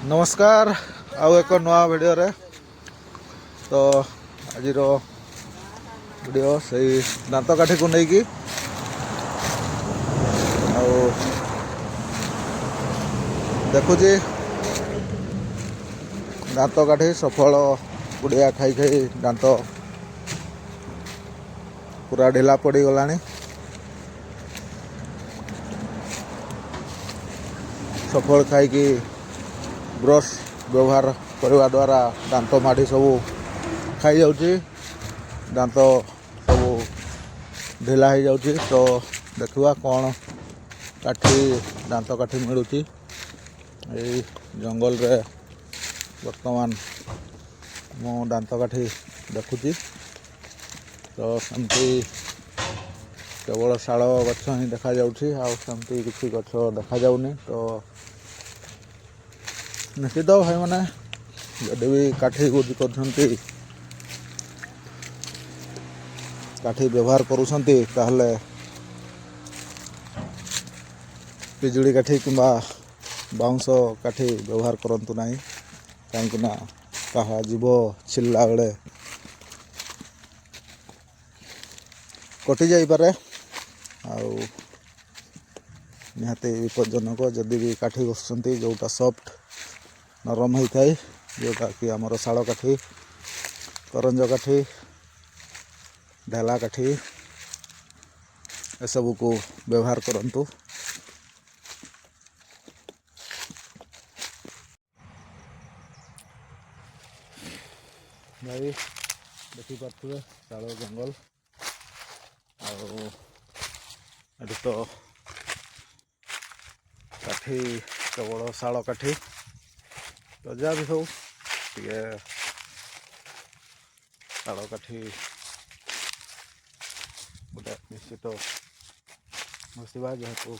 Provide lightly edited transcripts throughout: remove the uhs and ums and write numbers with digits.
नमस्कार आउ एक नुआ वीडियो रे तो आज वीडियो से दांत काठी को लेकिन देखुची दांत काठी सफल गुड़िया खाई खाई दांत पूरा ढिला पड़ गला सफल खाई ब्रश व्यवहार करने द्वारा दांत माढ़ी सब खाई जाऊँगी दांत सब ढिला हो जाऊँगी। तो देखा कौन काठी दांत काठी मिलूँ यही जंगल रे वर्तमान मो दांत काठी देखुची। तो सेमती केवल शाल गछ ही देखा जाऊँगी आमती किसी गछ देखा जाऊनी। तो निश्चित भाई मैंने जदि भी काठी यूज कर काठी व्यवहार करुँचे ताहले पिजुड़ी काठी कि बाउंस काठी व्यवहार करंतु नहीं कहीं कहा जीव छिल्ला बेले कटि जाइपे निहाती विपज्जनक। जदि भी काठी घुसुँच जोटा सॉफ्ट नरम होता है जोटा कि आमर शाल काठी करंज काठी ढेला काठी एसबू को व्यवहार करंतु। भाई देखी पारे शाल जंगल आठ तो काठी केवल शाल काठी तो जहाँ भी हो शाल काठी गोटे निश्चित बसवा जेहेतु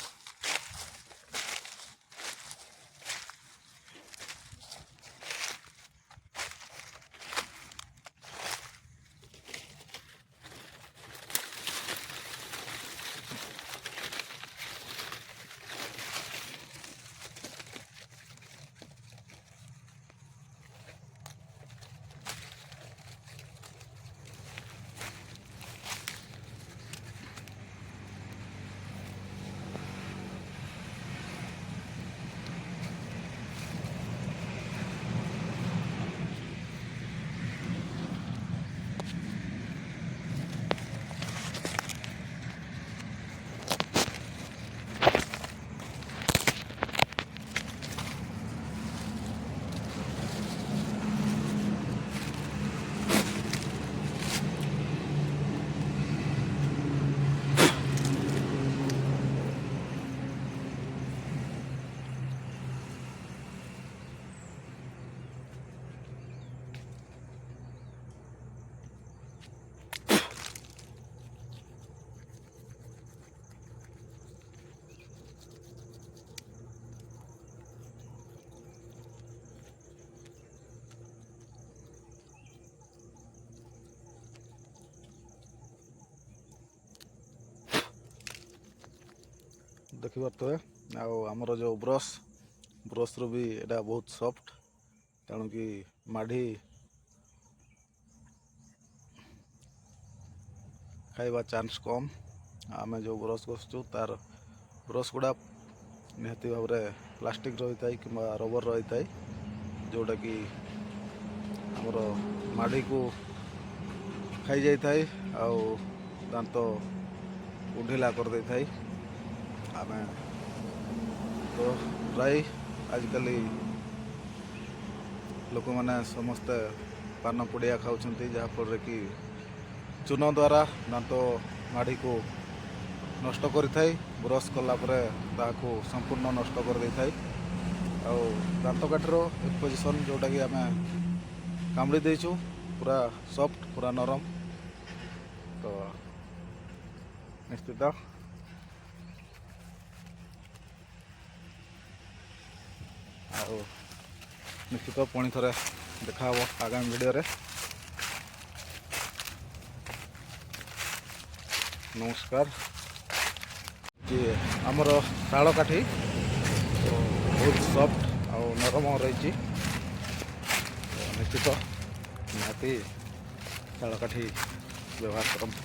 देखी पारे आमर जो ब्रश रू भी एटा बहुत सॉफ्ट तेणु कि माढ़ी खाइबा चांस कम। आमे जो ब्रश घसुँ तार ब्रश गुड़ा निहाती भाव में प्लास्टिक रही था कि रबर रही था जोटा कि आमर माढ़ी को खाई जाई थाए आउ दांत ढिला कर दे थाए। आमे तो प्राय आजिकल लोक मैंने समस्ते पान पुड़िया खाऊं जहाँफल कि चून द्वारा दांत माढ़ी को नष्ट करें ब्रश कलापर ताकू संपूर्ण नष्ट कर दे थाए। दांत काठीर एक पोजिशन जोटा कि आम कामुड़ी देचु पूरा सॉफ्ट पूरा नरम। तो निश्चित निश्चित पुणी थे देखा आगामी वीडियो रे। नमस्कार जी आमर शाल काठी बहुत सॉफ्ट ନରମ ରହିଛି। ନିଶ୍ଚିତ ନିହାତି ତାଳ କାଠି ବ୍ୟବହାର କରନ୍ତୁ।